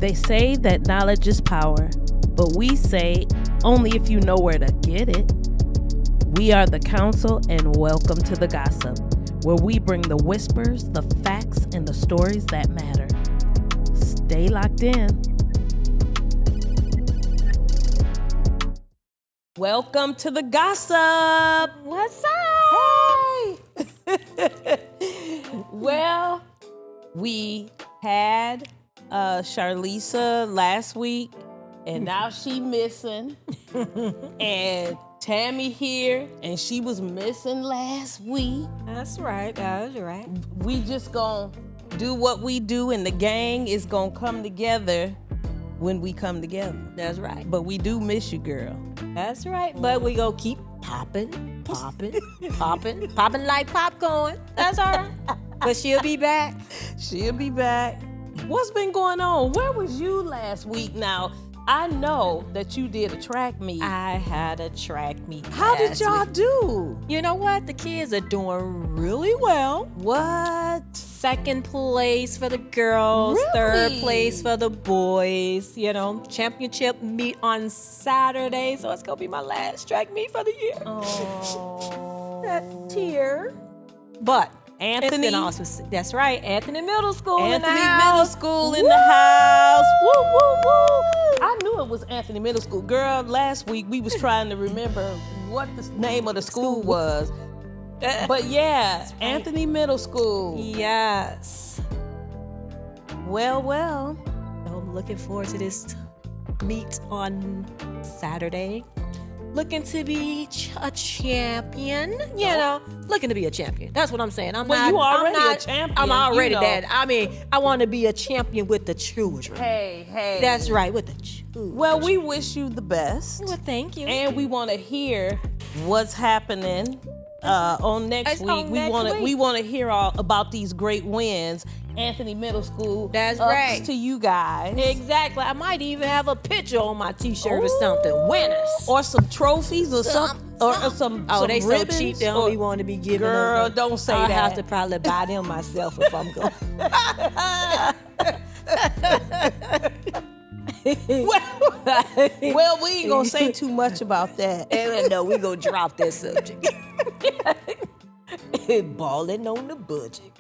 They say that knowledge is power, but we say only if you know where to get it. We are the Council, and welcome to the Gossup, where we bring the whispers, the facts, and the stories that matter. Stay locked in. Welcome to the Gossup. What's up? Hey. Well, we had Charlisa last week, and now she missing. And Tammy here, and she was missing last week. That's right. We just gonna do what we do, and the gang is gonna come together when we come together. That's right. But we do miss you, girl. That's right. But we go keep popping like popcorn. That's all right. But she'll be back. She'll be back. What's been going on? Where was you last week now? I know that you did a track meet. I had a track meet. How did y'all do? You know what? The kids are doing really well. What? Second place for the girls, Really? Third place for the boys. You know, championship meet on Saturday, so it's gonna be my last track meet for the year. Oh. That tear. But Anthony. it's been awesome. That's right, Anthony Middle School in the Anthony house. Middle School in the house. Woo, woo, woo. I knew it was Anthony Middle School. Girl, last week we was trying to remember what the name of the school was. But yeah, right. Anthony Middle School. Yes. Well. I'm looking forward to this meet on Saturday. Looking to be a champion, you know. Looking to be a champion. That's what I'm saying. You already a champion. I'm already that. I mean, I want to be a champion with the children. Hey. That's right, with the children. Well, we wish you the best. Well, thank you. And we want to hear what's happening on next week. We want to hear all about these great wins. Anthony Middle School. That's ups right. To you guys. Exactly. I might even have a picture on my T-shirt or something. Winners. Or some trophies or some. Or some. Oh, some they ribbons, so cheap. They don't be wanting to be giving them. Girl, don't say I'll that. have to probably buy them myself if I'm going. Well, we ain't gonna say too much about that. No, we gonna drop that subject. Balling on the budget.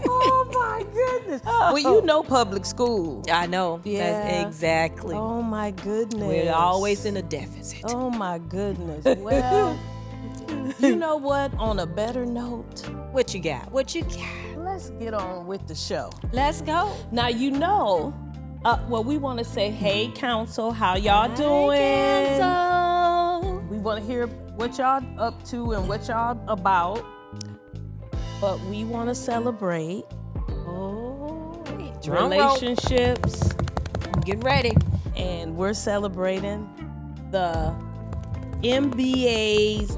Oh my goodness. Well, you know public school. I know. Yeah. That's exactly. Oh my goodness. We're always in a deficit. Oh my goodness. Well, you know what? On a better note, What you got? let's get on with the show. Let's go. Now, you know, we want to say, hey, Council, how y'all doing? Council. We want to hear what y'all up to and what y'all about. But we want to celebrate relationships. Get ready. And we're celebrating the NBA's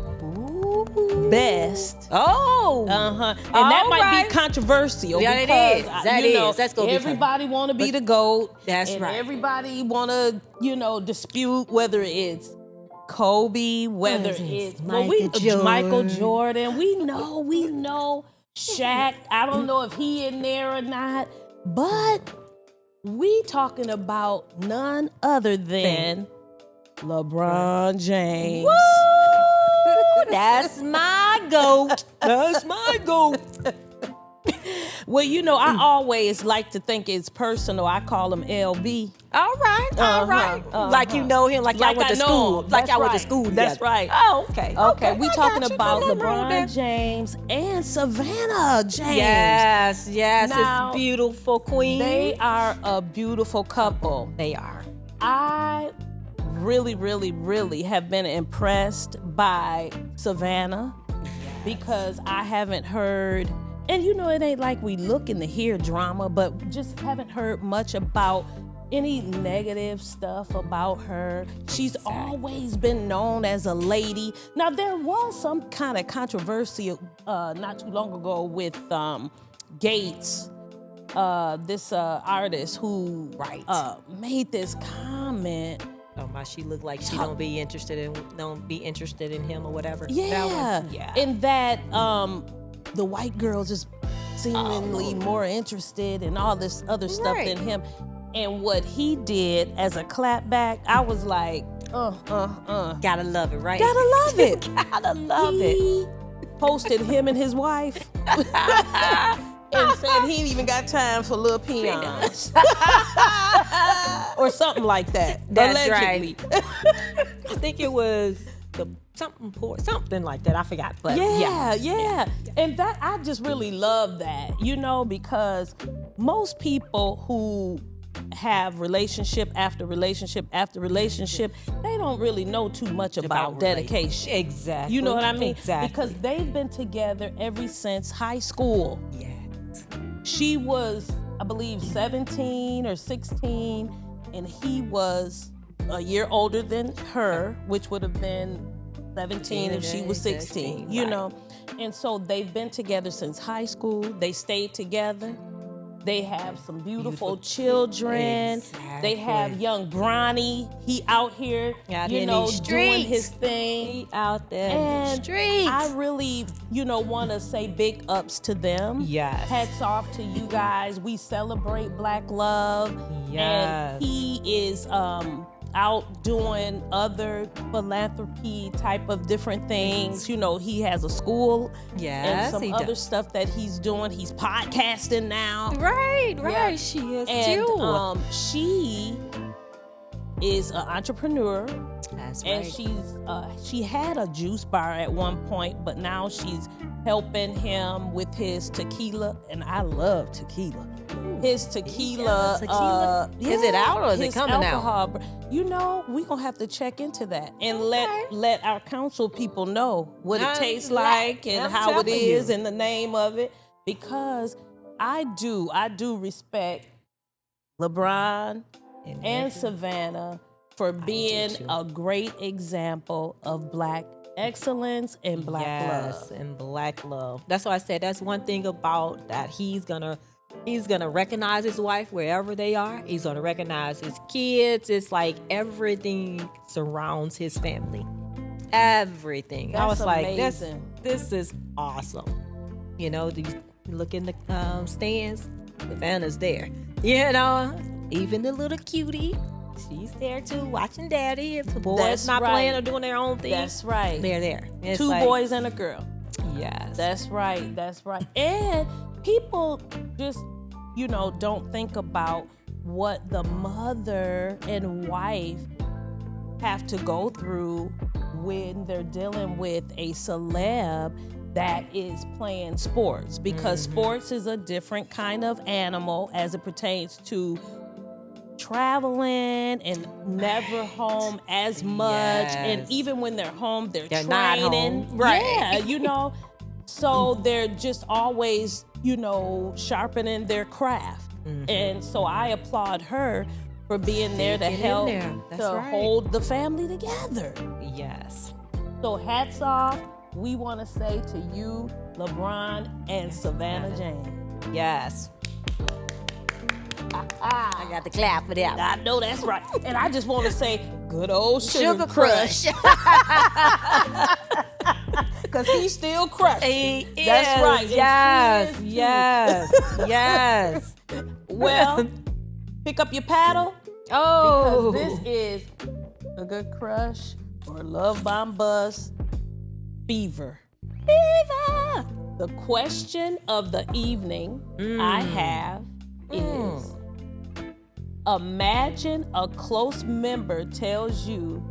best. Oh. And that might be controversial. Yeah, because, it is. That is. That's gonna be everybody want to be the GOAT. That's and right. Everybody want to, dispute whether it's Kobe, whether it's Michael Jordan. We know Shaq. I don't know if he in there or not, but we talking about none other than LeBron James. Woo! That's my GOAT. That's my GOAT. Well, I always like to think it's personal. I call him LB. All right. Like you know him, like y'all went to school. Like y'all went to school together. That's right. Oh, okay. Okay, we talking about Nothing wrong with LeBron that. James and Savannah James. Yes, Now, it's beautiful, queen. They are a beautiful couple. They are. I really, really, really have been impressed by Savannah because I haven't heard, and it ain't like we looking to hear drama, but just haven't heard much about any negative stuff about her. She's always been known as a lady. Now, there was some kind of controversy not too long ago with Gates, this artist who made this comment. She looked like she don't be interested in him or whatever. Yeah. And that the white girl just seemingly more interested in all this other stuff than him. And what he did as a clapback, I was like, Gotta love it, right? Gotta love it. Gotta love it. He posted him and his wife and said he ain't even got time for little peons. Or something like that. That's allegedly. Right. I think it was something like that. I forgot. But yeah. And that, I just really love that, because most people who have relationship after relationship after relationship, they don't really know too much about dedication. Exactly. You know what I mean? Exactly. Because they've been together ever since high school. Yes. She was, I believe, 17 or 16, and he was a year older than her, which would have been 17 if she was 16, right. And so they've been together since high school. They stayed together. They have some beautiful children. Exactly. They have young Bronny. He out here, doing his thing. He out there and in the streets. I really, want to say big ups to them. Yes. Hats off to you guys. We celebrate Black love. Yes. And he is out doing other philanthropy type of different things. He has a school and some other stuff that he's doing. He's podcasting now. Right. Yeah. She is and, too. She is an entrepreneur. That's and right. She had a juice bar at one point, but now she's helping him with his tequila, and I love tequila. His tequila. Is it out or is it coming out? We gonna have to check into that and let our council people know what it tastes like and how it is and the name of it, because I do respect LeBron and Savannah for being a great example of Black excellence and Black love. Yes, and Black love. That's why I said that's one thing about that. He's gonna recognize his wife wherever they are. He's gonna recognize his kids. It's like everything surrounds his family. Everything. I was amazing. Like, this is awesome. You look in the stands, Savannah's there. Even the little cutie, she's there too, watching daddy. If the boys not playing or doing their own thing, that's right. They're there. It's 2 boys and a girl. Yes. That's right. And people just, don't think about what the mother and wife have to go through when they're dealing with a celeb that is playing sports, because sports is a different kind of animal as it pertains to traveling and never home as much. Yes. And even when they're home, they're training. Not home. Right. Yeah, so they're just always, sharpening their craft. And so I applaud her for being there to help hold the family together. Yes. So hats off. We want to say to you, LeBron and Savannah Jane. Yes. I got the clap for that. I know that's right. And I just want to say, good old Sugar Crush. Because he's still crushed. That's right. Yes. Well, pick up your paddle. Oh. Because this is Sugar Crush or Love Bomb Bus Fever. The question of the evening I have is, imagine a close member tells you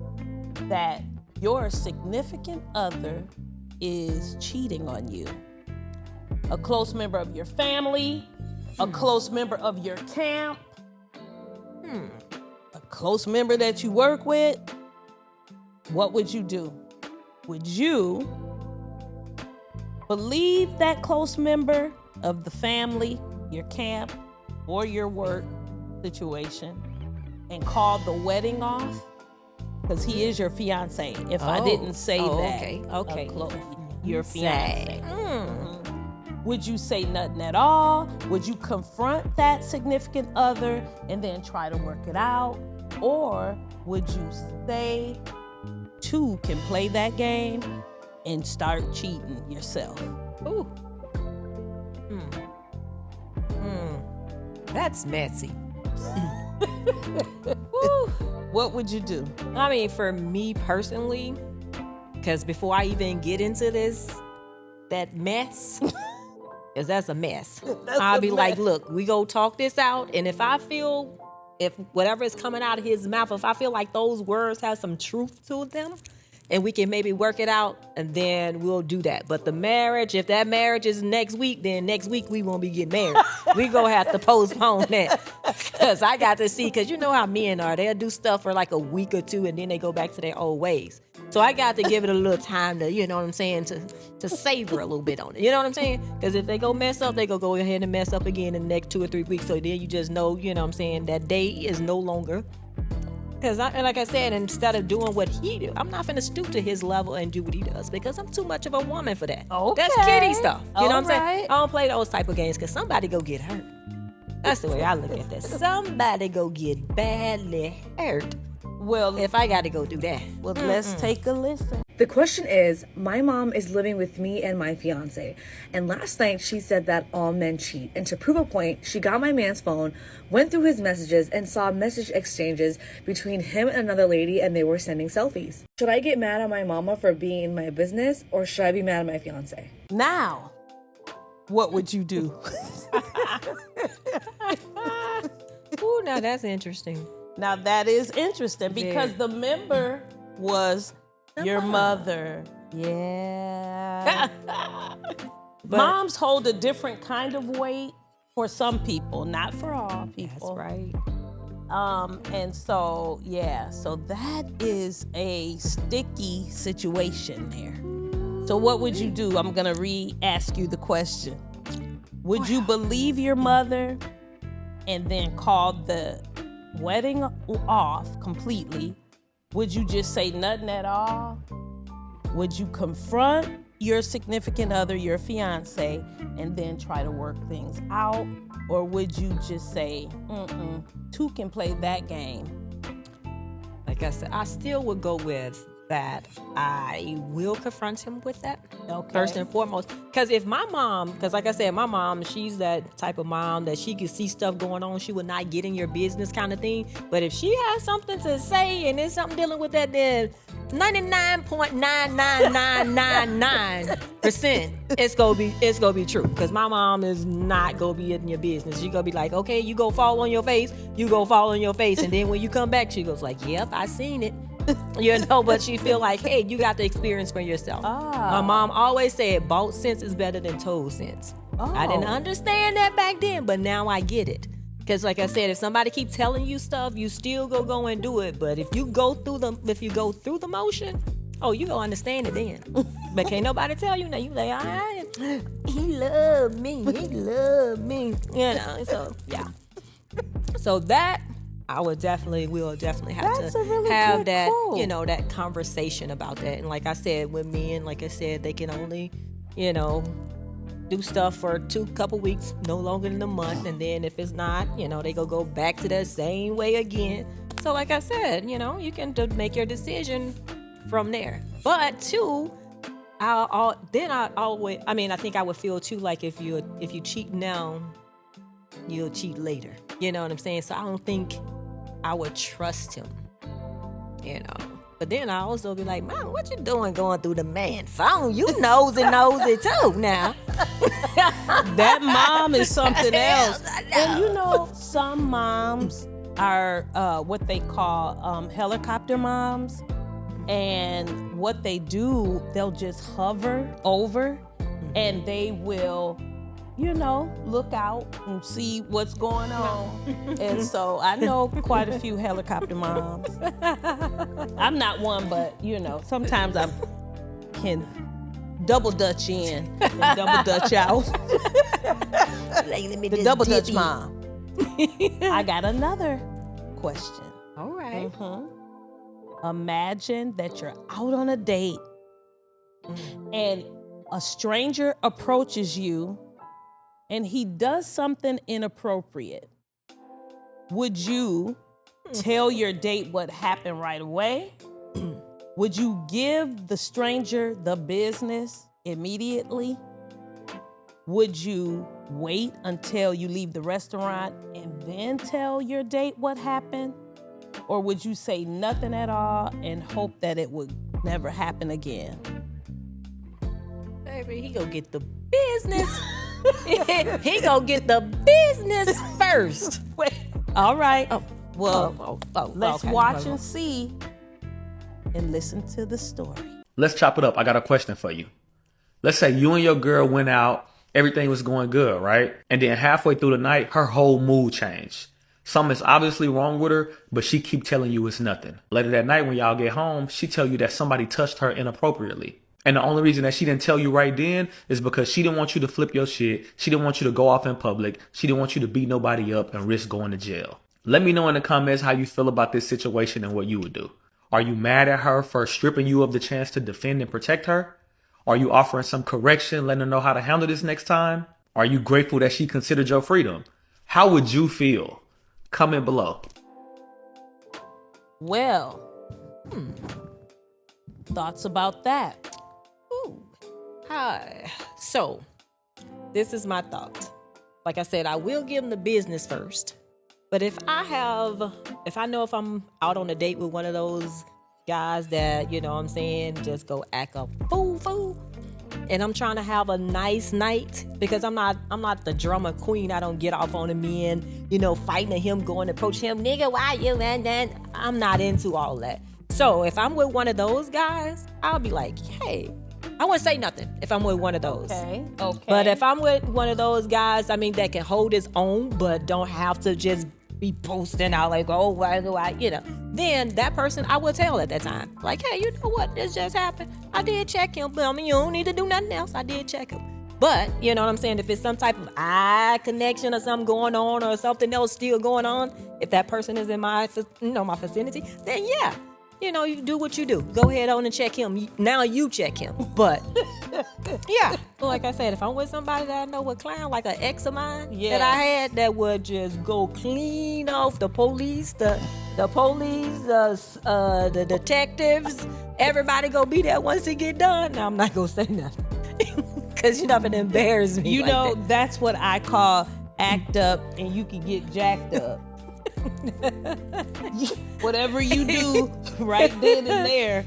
that your significant other is cheating on you. A close member of your family, a close member of your camp, a close member that you work with. What would you do? Would you believe that close member of the family, your camp, or your work situation and call the wedding off? Because he is your fiance. If I didn't say that. Okay. Your fiance. Would you say nothing at all? Would you confront that significant other and then try to work it out? Or would you say two can play that game and start cheating yourself? Ooh. That's messy. What would you do? I mean, for me personally, because before I even get into that mess, because that's a mess, I'll be like, look, we go talk this out. And if whatever is coming out of his mouth, if I feel like those words have some truth to them, and we can maybe work it out, and then we'll do that. But the marriage, if that marriage is next week, then next week we won't be getting married. We gonna have to postpone that. Because I got to see, because you know how men are. They'll do stuff for like a week or two, and then they go back to their old ways. So I got to give it a little time to, you know what I'm saying, to savor a little bit on it. You know what I'm saying? Because if they go mess up, they go ahead and mess up again in the next 2 or 3 weeks. So then you just know, you know what I'm saying, that day is no longer. Because like I said, instead of doing what he do, I'm not finna stoop to his level and do what he does, because I'm too much of a woman for that. Okay. That's kiddie stuff. You know what I'm saying? Right. I don't play those type of games, because somebody go get hurt. That's the way I look at that. Somebody go get badly hurt. Well, If I got to go do that. well, let's take a listen. The question is, my mom is living with me and my fiance, and last night she said that all men cheat. And to prove a point, she got my man's phone, went through his messages, and saw message exchanges between him and another lady, and they were sending selfies. Should I get mad at my mama for being in my business, or should I be mad at my fiance? Now, what would you do? Ooh, now that's interesting. Now that is interesting, because the member was your mother. Yeah. Moms hold a different kind of weight for some people, not for all people. That's right. And so, yeah, so that is a sticky situation there. So what would you do? I'm going to re-ask you the question. Would you believe your mother and then call the wedding off completely? Would you just say nothing at all? Would you confront your significant other, your fiance, and then try to work things out? Or would you just say, two can play that game? Like I said, I still would go with that. I will confront him with that. Okay. First and foremost. Because if my mom, because like I said, my mom, she's that type of mom that she could see stuff going on. She would not get in your business kind of thing. But if she has something to say and there's something dealing with that, then 99.99999% it's gonna be true. Because my mom is not gonna be in your business. She gonna be like, okay, you go fall on your face, you go fall on your face, and then when you come back, she goes like, yep, I seen it. You know, but she feel like, hey, you got the experience for yourself. My mom always said bought sense is better than told sense. I didn't understand that back then, but now I get it. Because like I said, if somebody keep telling you stuff, you still go and do it. But if you go through the motion, you gonna understand it then. But can't nobody tell you now. You like, all right, he loved me. You know, so yeah. So that we'll definitely have That's to a really have good that, quote. you know, that conversation about that. And like I said, with men, like I said, they can only, you know, do stuff for couple weeks, no longer than a month. And then if it's not, you know, they go back to that same way again. So like I said, you know, you can make your decision from there. But too, I think I would feel too like if you cheat now, you'll cheat later. You know what I'm saying? So I don't think I would trust him, you know. But then I also be like, Mom, what you doing going through the man phone? You nosy too now. That mom is something else. And you know, some moms are what they call helicopter moms. And what they do, they'll just hover over and they will, you know, look out and see what's going on. And so I know quite a few helicopter moms. I'm not one, but, you know, sometimes I can double dutch in and double dutch out. The double dutch mom. I got another question. All right. Imagine that you're out on a date and a stranger approaches you and he does something inappropriate. Would you tell your date what happened right away? Would you give the stranger the business immediately? Would you wait until you leave the restaurant and then tell your date what happened? Or would you say nothing at all and hope that it would never happen again? Baby, he gonna get the business. He gonna get the business first. Wait. All right. Let's okay. watch and see and listen to the story. Let's chop it up. I got a question for you. Let's say you and your girl went out, everything was going good, right? And then halfway through the night, her whole mood changed. Something's obviously wrong with her, but she keep telling you it's nothing. Later that night when y'all get home, she tell you that somebody touched her inappropriately. And the only reason that she didn't tell you right then is because she didn't want you to flip your shit. She didn't want you to go off in public. She didn't want you to beat nobody up and risk going to jail. Let me know in the comments how you feel about this situation and what you would do. Are you mad at her for stripping you of the chance to defend and protect her? Are you offering some correction, letting her know how to handle this next time? Are you grateful that she considered your freedom? How would you feel? Comment below. Well, thoughts about that? Ooh. Hi. So, this is my thought. Like I said, I will give him the business first. But if I know if I'm out on a date with one of those guys that, you know what I'm saying, just go act a fool, and I'm trying to have a nice night, because I'm not the drama queen. I don't get off on a man, fighting at him, going to approach him, nigga, why you, and then I'm not into all that. So if I'm with one of those guys, I'll be like, hey, I wouldn't say nothing if I'm with one of those. Okay. But if I'm with one of those guys, that can hold his own, but don't have to just be posting out like, oh, why do I, then that person, I will tell at that time. Like, hey, you know what? This just happened. I did check him, but you don't need to do nothing else. I did check him. But, you know what I'm saying? If it's some type of eye connection or something going on or something else still going on, if that person is in my vicinity, then yeah. You do what you do. Go ahead on and check him. Now you check him. But, yeah. Like I said, if I'm with somebody that I know would clown, like an ex of mine that I had that would just go clean off the police, the detectives, everybody go be there once it get done. Now, I'm not going to say nothing. Because you're not going to embarrass me. That's what I call act up and you can get jacked up. Whatever you do right then and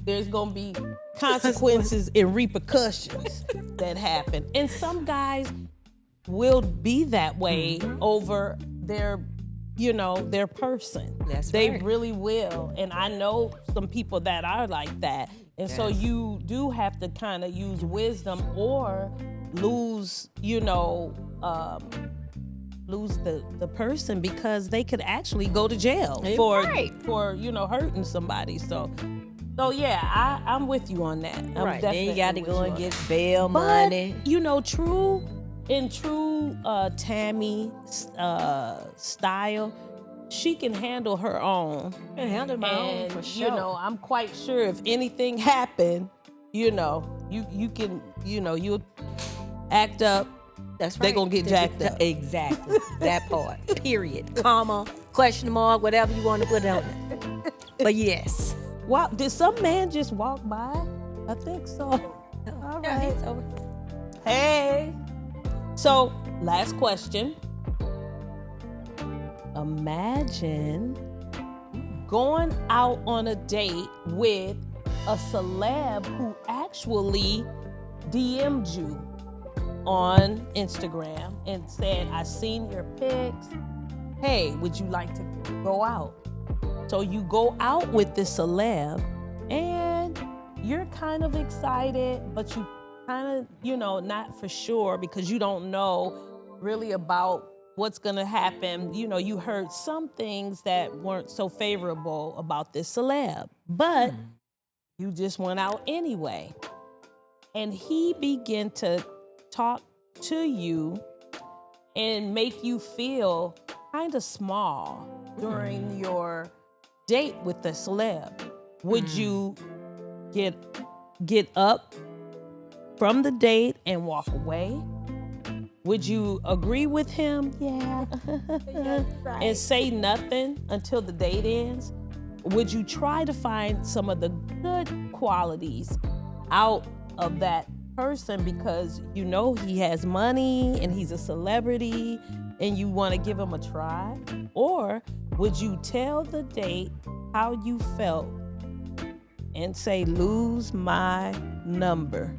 there's gonna be consequences and repercussions that happen. And some guys will be that way over their person. They really will. And I know some people that are like that. And so you do have to kind of use wisdom or lose the person, because they could actually go to jail for hurting somebody. So yeah, I'm with you on that. I'm then you got to go and get bail money. True Tammy style, she can handle her own. Own for sure. I'm quite sure if anything happened, you can you'll act up. That's right. They're going to get jacked up. Exactly. That part. Period. Comma, question mark, whatever you want to put on it. But yes. Wow. Did some man just walk by? I think so. All right. He's over. Hey. So, last question. Imagine going out on a date with a celeb who actually DM'd you on Instagram and said, I seen your pics. Hey, would you like to go out? So you go out with this celeb and you're kind of excited, but you kind of, not for sure, because you don't know really about what's going to happen. You heard some things that weren't so favorable about this celeb, but you just went out anyway. And he began to talk to you and make you feel kind of small during your date with the celeb. Would you get up from the date and walk away? Would you agree with him? Yeah. Right. And say nothing until the date ends? Would you try to find some of the good qualities out of that person because you know he has money and he's a celebrity and you want to give him a try? Or would you tell the date how you felt and say, lose my number?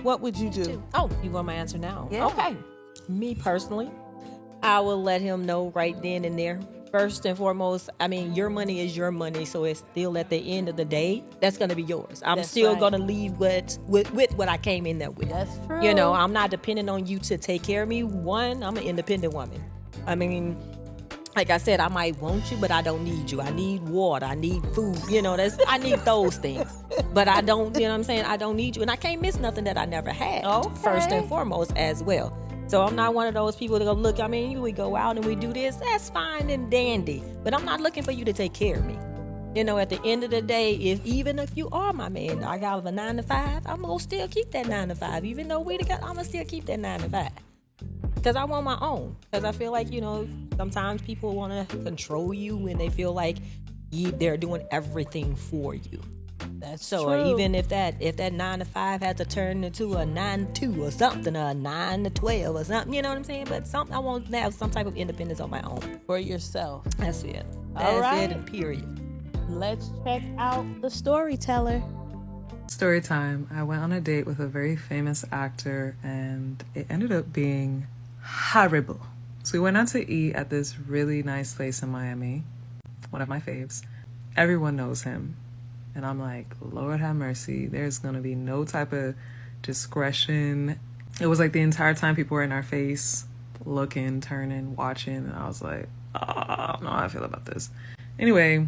What would you do? Oh, you want my answer now? Yeah. Okay. Me personally, I will let him know right then and there. First and foremost, I mean, your money is your money, so it's still at the end of the day, that's gonna be yours. I'm That's still right. gonna leave with what I came in there with. That's true. You know, I'm not depending on you to take care of me. One, I'm an independent woman. I mean, like I said, I might want you, but I don't need you. I need water. I need food. You know, I need those things. But I don't, you know what I'm saying? I don't need you. And I can't miss nothing that I never had. Okay. First and foremost as well. So I'm not one of those people that go, look, I mean, we go out and we do this. That's fine and dandy. But I'm not looking for you to take care of me. You know, at the end of the day, even if you are my man, I got a 9 to 5, I'm going to still keep that 9 to 5. Even though we together, I'm going to still keep that 9 to 5. Because I want my own. Because I feel like, you know, sometimes people want to control you when they feel like they're doing everything for you. That's So true. even if that 9 to 5 had to turn into a 9 to 2 or something, or a 9 to 12 or something, you know what I'm saying? But I want to have some type of independence on my own. For yourself. That's it. All That's right. it, and period. Let's check out the storyteller. Story time. I went on a date with a very famous actor and it ended up being horrible. So we went out to eat at this really nice place in Miami, one of my faves. Everyone knows him. And I'm like, Lord have mercy, there's going to be no type of discretion. It was like the entire time people were in our face, looking, turning, watching. And I was like, I don't know how I feel about this. Anyway,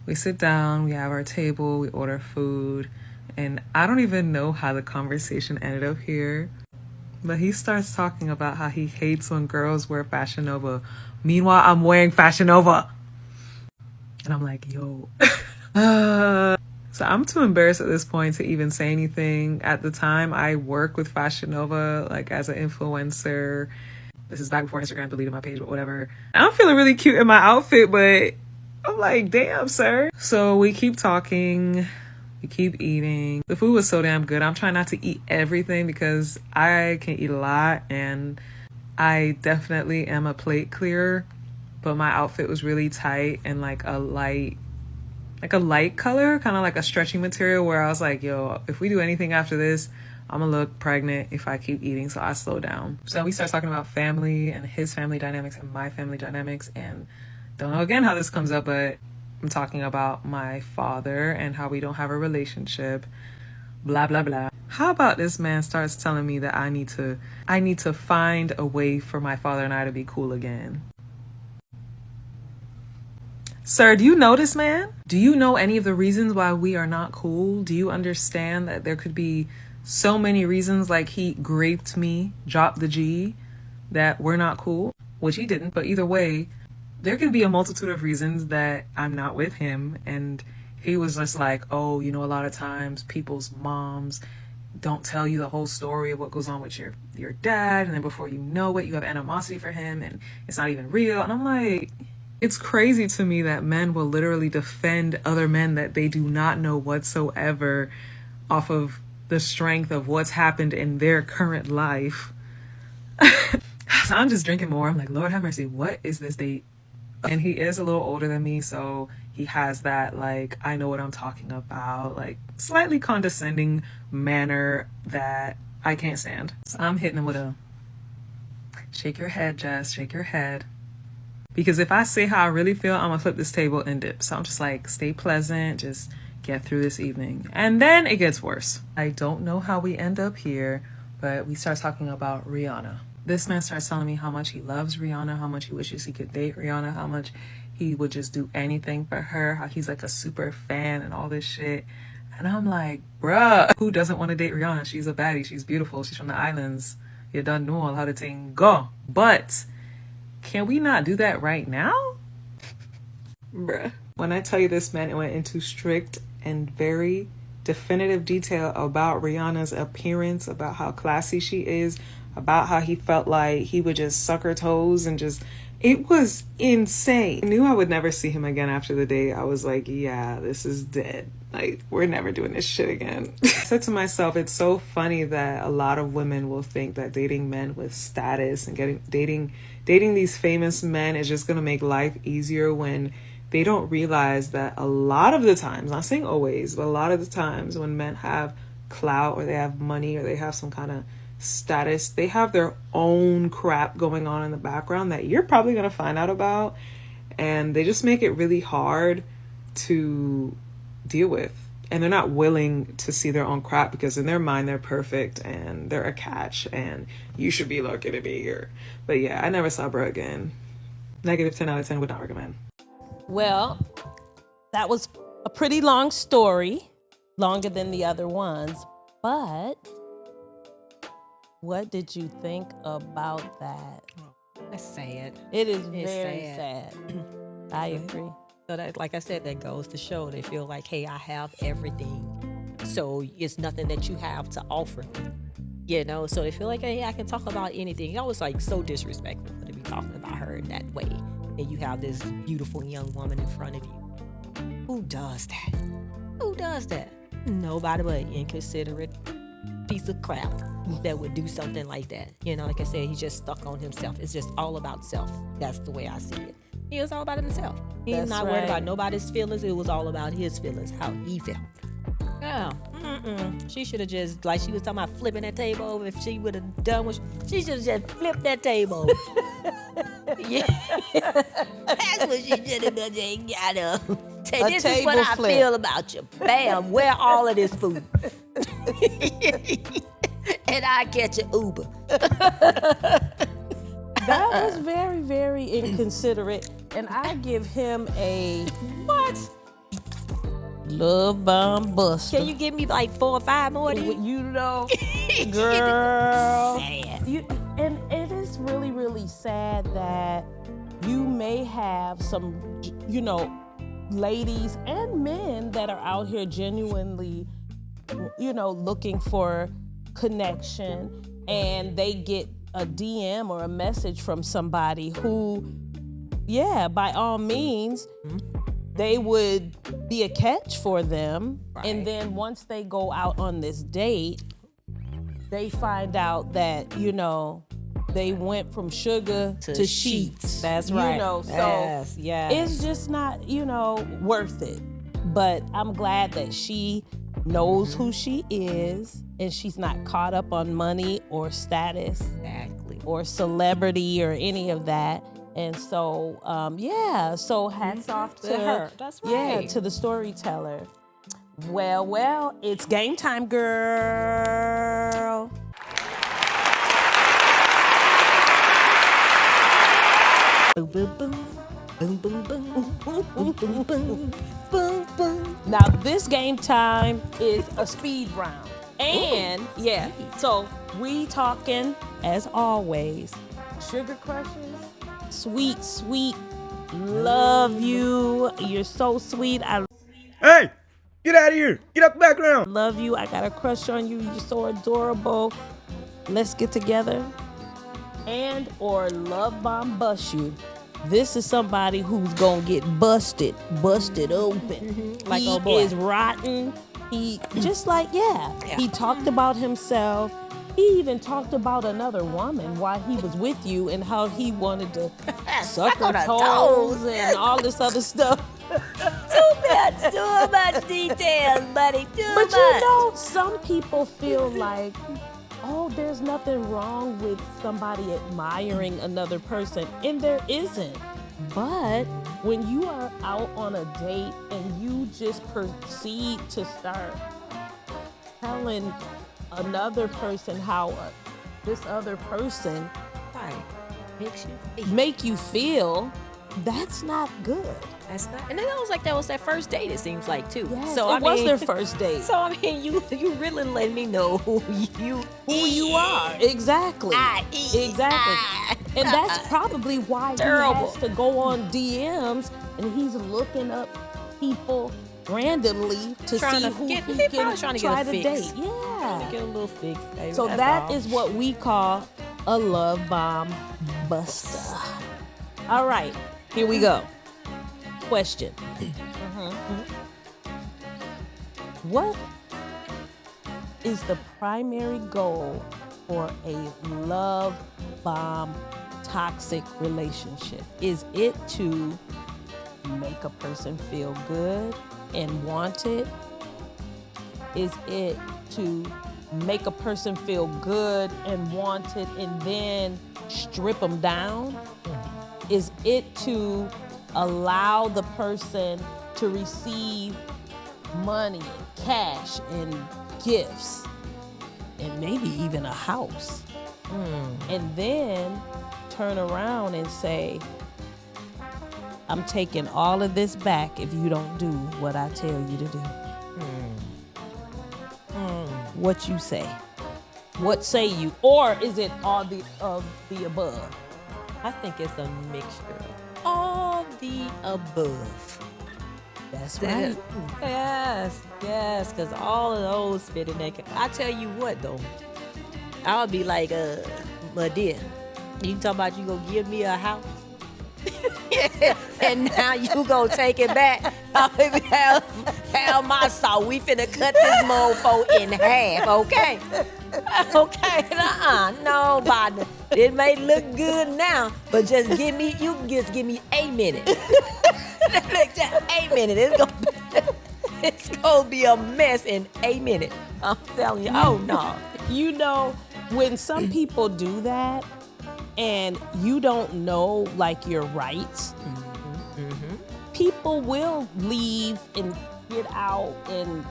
we sit down, we have our table, we order food. And I don't even know how the conversation ended up here. But he starts talking about how he hates when girls wear Fashion Nova. Meanwhile, I'm wearing Fashion Nova. And I'm like, yo. So I'm too embarrassed at this point to even say anything. At the time, I work with Fashion Nova, like as an influencer. This is back before Instagram deleted my page, but whatever. I'm feeling really cute in my outfit, but I'm like, damn, sir. So we keep talking. We keep eating. The food was so damn good. I'm trying not to eat everything because I can eat a lot and I definitely am a plate clearer. But my outfit was really tight and like a light color, kind of like a stretchy material where I was like, yo, if we do anything after this, I'm gonna look pregnant if I keep eating. So I slow down. So we start talking about family and his family dynamics and my family dynamics. And don't know again how this comes up, but I'm talking about my father and how we don't have a relationship, blah, blah, blah. How about this man starts telling me that I need to find a way for my father and I to be cool again. Sir, do you know this man? Do you know any of the reasons why we are not cool? Do you understand that there could be so many reasons, like he raped me, dropped the G, that we're not cool? Which he didn't, but either way, there can be a multitude of reasons that I'm not with him. And he was just like, oh, you know, a lot of times people's moms don't tell you the whole story of what goes on with your dad. And then before you know it, you have animosity for him and it's not even real. And I'm like, it's crazy to me that men will literally defend other men that they do not know whatsoever off of the strength of what's happened in their current life. So I'm just drinking more. I'm like, Lord have mercy, what is this date? And he is a little older than me, so he has that, like, I know what I'm talking about, like, slightly condescending manner that I can't stand. So I'm hitting him with a, shake your head, Jess, shake your head. Because if I say how I really feel, I'm gonna flip this table and dip. So I'm just like, stay pleasant, just get through this evening. And then it gets worse. I don't know how we end up here, but we start talking about Rihanna. This man starts telling me how much he loves Rihanna, how much he wishes he could date Rihanna, how much he would just do anything for her, how he's like a super fan and all this shit. And I'm like, bruh, who doesn't want to date Rihanna? She's a baddie, she's beautiful, she's from the islands. You done know how the thing go. But can we not do that right now? Bruh. When I tell you this man, it went into strict and very definitive detail about Rihanna's appearance, about how classy she is, about how he felt like he would just suck her toes and just It was insane. I knew I would never see him again after the date. I was like, yeah, this is dead. Like, we're never doing this shit again. I said to myself, it's so funny that a lot of women will think that dating men with status and dating these famous men is just gonna make life easier, when they don't realize that a lot of the times, not saying always, but a lot of the times when men have clout or they have money or they have some kind of status, they have their own crap going on in the background that you're probably going to find out about, and they just make it really hard to deal with, and they're not willing to see their own crap because in their mind they're perfect and they're a catch and you should be lucky to be here. But yeah, I never saw bro again. Negative 10 out of 10 would not recommend. Well, that was a pretty long story, longer than the other ones, but what did you think about that? That's sad. It is It's very sad. sad. I agree. So that, like I said, that goes to show they feel like, hey, I have everything, so it's nothing that you have to offer me. You know, so they feel like, hey, I can talk about anything. That was like so disrespectful to be talking about her in that way. And you have this beautiful young woman in front of you. Who does that? Who does that? Nobody but an inconsiderate piece of crap that would do something like that. You know, like I said, he's just stuck on himself. It's just all about self. That's the way I see it. He was all about himself. He's That's not worried right. about nobody's feelings. It was all about his feelings, how he felt. Yeah. She should have just, like she was talking about flipping that table over. If she would have done what she should have just flipped that table over. Yeah. That's what she should have done. Just got up. Say, A this is what table I flip. feel about you. Bam, where all of this food? And I catch an Uber. That was very, very inconsiderate, and I give him a What? love bomb buster. Can you give me like 4 or 5 more? Do you? You know, girl. Sad. And it is really, really sad that you may have some, you know, ladies and men that are out here genuinely, you know, looking for connection, and they get a DM or a message from somebody who, yeah, by all means, they would be a catch for them. Right. And then once they go out on this date, they find out that, you know, they went from sugar to sheets. That's right. You know, so yes. it's just not, you know, worth it. But I'm glad that she knows who she is, and she's not caught up on money or status Exactly. or celebrity or any of that. And so, so hats off to her. That's Yeah, right. to the storyteller. Well, it's game time, girl. Boom, boom, boom. Boom, boom, boom. Boom, boom, boom. Boom, boom. Now, this game time is a speed round. And, so we talking, as always, sugar crushes, sweet, sweet, love you. You're so sweet. I Hey, get out of here. Get out the background. love you. I got a crush on you. You're so adorable. Let's get together. And or love bomb bust you. This is somebody who's gonna get busted open. Like he old boy. is rotten. He just like he talked about himself. He even talked about another woman while he was with you and how he wanted to suck her on her toes toes. and all this other stuff. Too much details, buddy. Too But much. you know, some people feel like, oh, there's nothing wrong with somebody admiring another person, and there isn't. But when you are out on a date and you just proceed to start telling another person how this other person Right. Makes you feel. make you feel, that's not good. That's not. And then it was like that was their first date. It seems like too. Yes, So it was their first date. So I mean, you really let me know who you are. Exactly. Exactly. And that's probably why Terrible. he has to go on DMs and he's looking up people randomly to Trying see to who get- he he can probably trying to get try a to fix. date. Get Yeah. a little fix, baby. So That's that all. is what we call a love bomb buster. All right, here we go. Question. What is the primary goal for a love bomb toxic relationship? Is it to make a person feel good and wanted? Is it to make a person feel good and wanted and then strip them down? Is it to allow the person to receive money, cash, and gifts, and maybe even a house, and then turn around and say, I'm taking all of this back if you don't do what I tell you to do? What you say? What say you? Or is it all of the above? I think it's a mixture of all the above. That's right. Yes, because all of those fit in there. I tell you what, though, I'll be like, my dear, you talking about you gonna give me a house? And now you gonna take it back? Hell, my saw, we finna cut this mofo in half, okay? Okay, no, partner. It may look good now, but just give me a minute. Just a minute. It's gonna be a mess in a minute. I'm telling you. Oh no. You know, when some people do that and you don't know like your rights, people will leave and get out and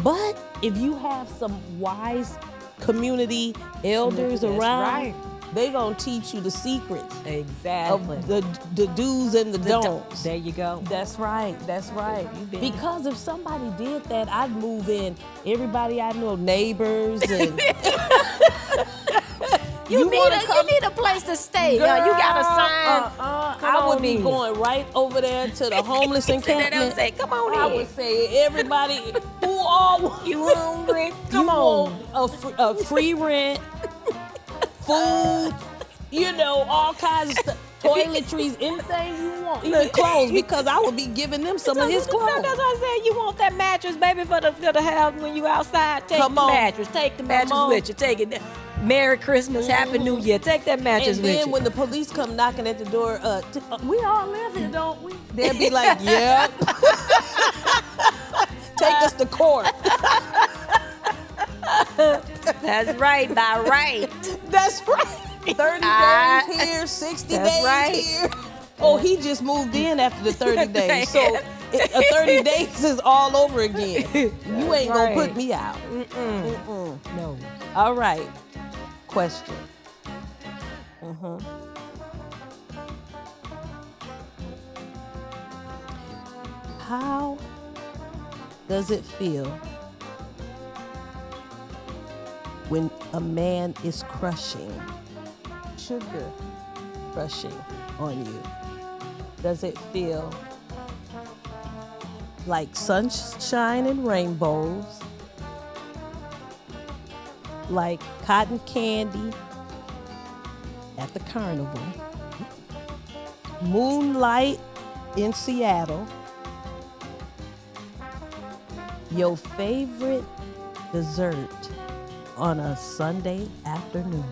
but if you have some wise community elders That's around, right. they gonna teach you the secrets Exactly. of the do's and the don'ts. There you go. That's right. You been- Because if somebody did that, I'd move in everybody I know, neighbors, and You need a place to stay. Girl, You got a sign. I would be going right over there to the homeless encampment. Say, come on I in. would say, everybody who all You hungry? Come you on. want a free rent, food, all kinds of stuff, toiletries, anything you want, even clothes, because I would be giving them some of his That's clothes. what I said. You want that mattress, baby, for the house when you outside. Take Come the on. mattress. Take the mattress on. with you. Take it. Merry Christmas, Happy New Year. Take that mattress And with then you. when the police come knocking at the door, we all live here, don't we? They'll be like, yep. Take us to court. That's right, by right. That's right. 30 days here, 60 That's days right. here. Oh, he just moved in after the 30 days. So 30 days is all over again. You ain't gonna put me out. No. All right. Question. How does it feel when a man is sugar crushing on you? Does it feel like sunshine and rainbows, like cotton candy at the carnival, moonlight in Seattle, your favorite dessert on a Sunday afternoon,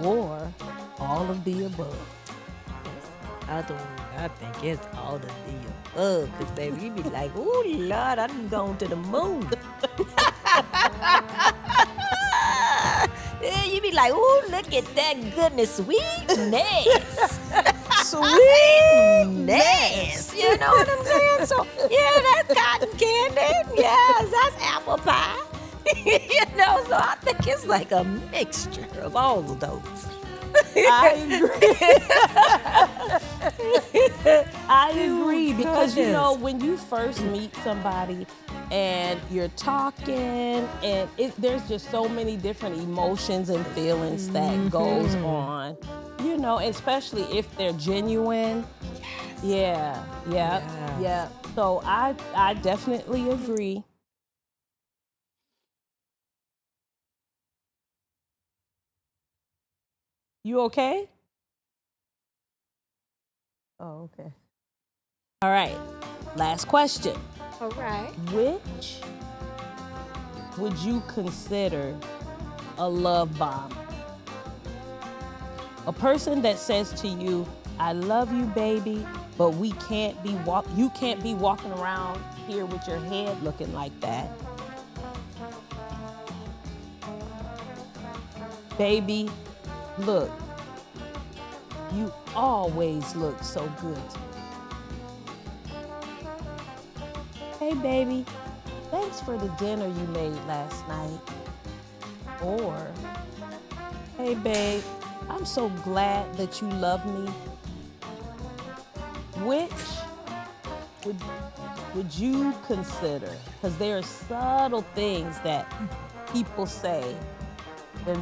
or all of the above? I think it's all of the above. Because, baby, you be like, ooh, Lord, I done gone to the moon. Yeah, you be like, ooh, look at that goodness, sweetness. Sweetness. You know what I'm saying? So, yeah, that's cotton candy. Yes, that's apple pie. So I think it's like a mixture of all of those. I agree because when you first meet somebody and you're talking and there's just so many different emotions and feelings that goes on, especially if they're genuine. Yes. Yeah. So I definitely agree. You okay? Oh, okay. All right. Last question. All right. Which would you consider a love bomb? A person that says to you, "I love you, baby, but you can't be walking around here with your head looking like that." Baby, look, you always look so good. Hey, baby, thanks for the dinner you made last night. Or, hey, babe, I'm so glad that you love me. Which would you consider? Because there are subtle things that people say. And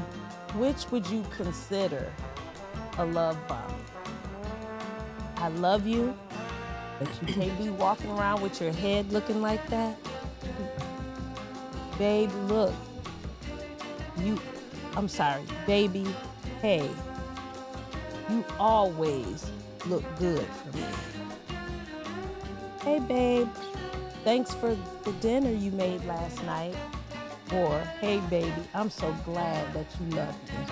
which would you consider a love bomb? I love you, but you can't be walking around with your head looking like that. Babe, look. I'm sorry, baby, hey, you always look good for me. Hey, babe, thanks for the dinner you made last night. Or, hey, baby, I'm so glad that you love me.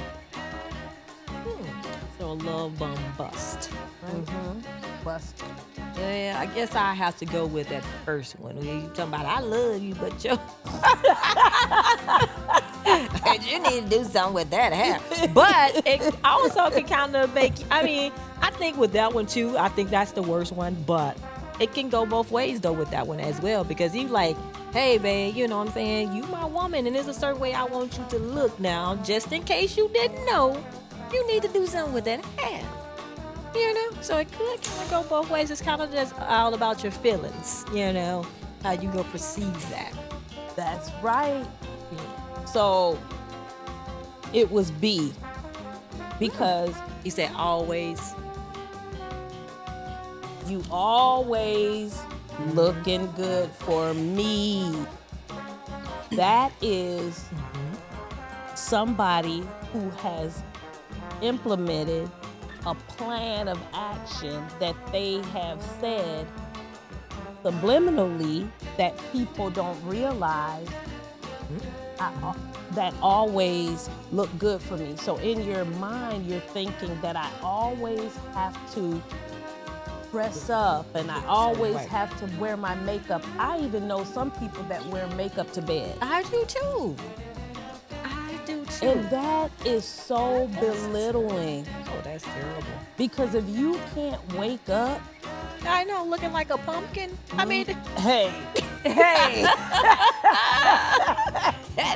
So a love bomb bust. Right? Bust. Yeah, I guess I have to go with that first one. You talking about I love you, but you need to do something with that hair. But it also can kind of make. I think with that one too. I think that's the worst one. But it can go both ways though with that one as well, because you like, hey babe, you know what I'm saying? You my woman, and there's a certain way I want you to look now. Just in case you didn't know, you need to do something with that hair. You know, so it could kind of go both ways. It's kind of just all about your feelings, you know, how you go perceive that. That's right. So it was B, because He said always. you always looking good for me. That is somebody who has implemented a plan of action that they have said subliminally that people don't realize that always look good for me. So in your mind, you're thinking that I always have to dress up and I always have to wear my makeup. I even know some people that wear makeup to bed. I do too. And that is so belittling. Oh, that's terrible. Because if you can't wake up, I know, looking like a pumpkin. I mean, hey,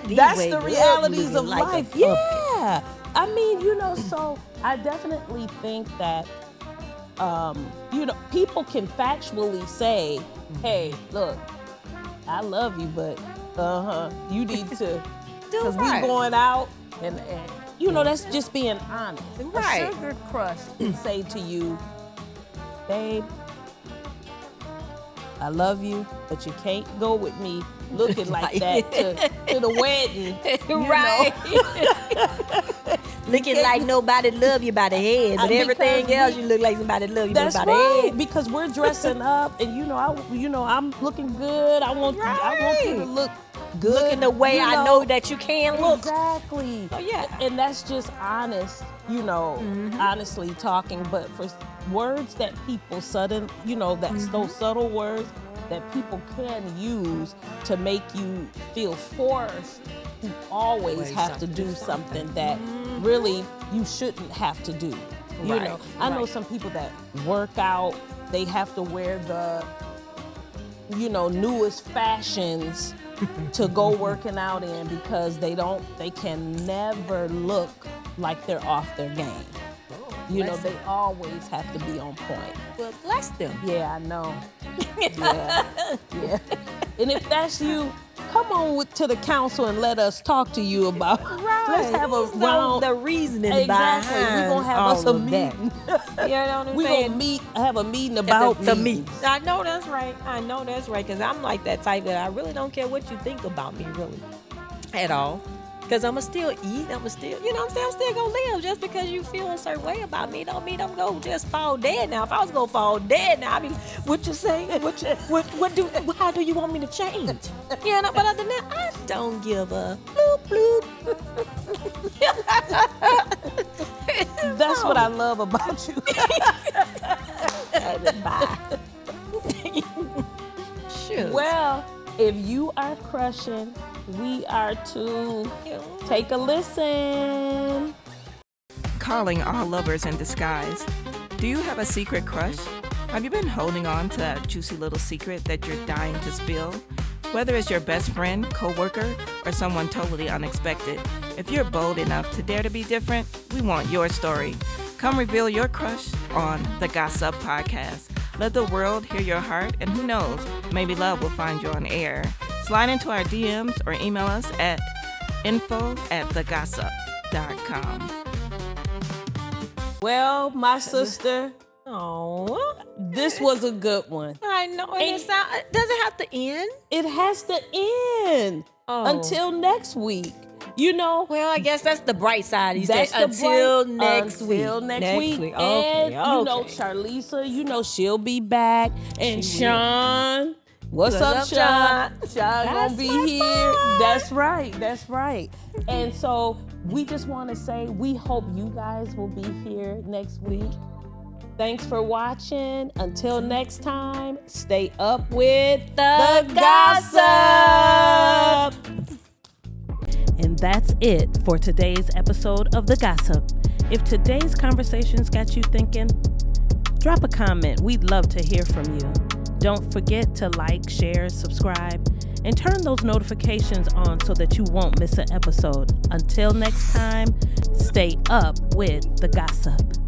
that's the realities of life. Yeah. I mean, you know, so I definitely think that, you know, people can factually say, hey, look, I love you, but you need to, because we going out and you know, that's just being honest. Right. A sugar crush can say to you, babe, I love you, but you can't go with me looking like that to the wedding. Right. Looking like nobody love you by the head, but everything else you look like somebody love you by the head. Because we're dressing up, and I'm looking good. I want you to look good, looking the way I know that you can look. Exactly. Oh yeah. And that's just honest, you know, honestly talking. But for words that people that's those subtle words that people can use to make you feel forced to always have to do something that really you shouldn't have to do. You know, I know some people that work out, they have to wear the, newest fashions to go working out in because they can never look like they're off their game. They always have to be on point. Well, bless them. Yeah, I know. Yeah. And if that's you, come on to the council and let us talk to you about. Right. Let's have a round. The reasoning exactly. behind We're gonna have all us a of meeting. That. You know what I'm We're saying? gonna have a meeting about the meetings. I know that's right. Because I'm like that type that I really don't care what you think about me, really, at all. Because I'ma still eat. I'ma still, you know what I'm saying? I'm still gonna live. Just because you feel a certain way about me don't mean I'm gonna just fall dead now. If I was gonna fall dead now, I'd be, what you say? How do you want me to change? Yeah, no, but other than that, I don't give a bloop bloop. That's what I love about you. Bye. Shoot. Well, if you are crushing, we are too. Take a listen. Calling all lovers in disguise. Do you have a secret crush? Have you been holding on to that juicy little secret that you're dying to spill? Whether it's your best friend, coworker, or someone totally unexpected, if you're bold enough to dare to be different, we want your story. Come reveal your crush on the Gossup podcast. Let the world hear your heart, and who knows, maybe love will find you on air. Slide into our DMs or email us at info@thegossup.com. Well, my sister, Oh, this was a good one. I know. And it does it have to end? It has to end until next week. You know, Well, I guess that's the bright side. You that's say the until break. next week. Until next week. week. And Okay, you know, Charlisa, you know she'll be back. And Sean, what's up, Sean? Sean gonna be here. That's right. That's right. And so we just want to say we hope you guys will be here next week. Thanks for watching. Until next time, stay up with the gossip. And that's it for today's episode of The Gossup. If today's conversations got you thinking, drop a comment. We'd love to hear from you. Don't forget to like, share, subscribe, and turn those notifications on so that you won't miss an episode. Until next time, stay up with The Gossup.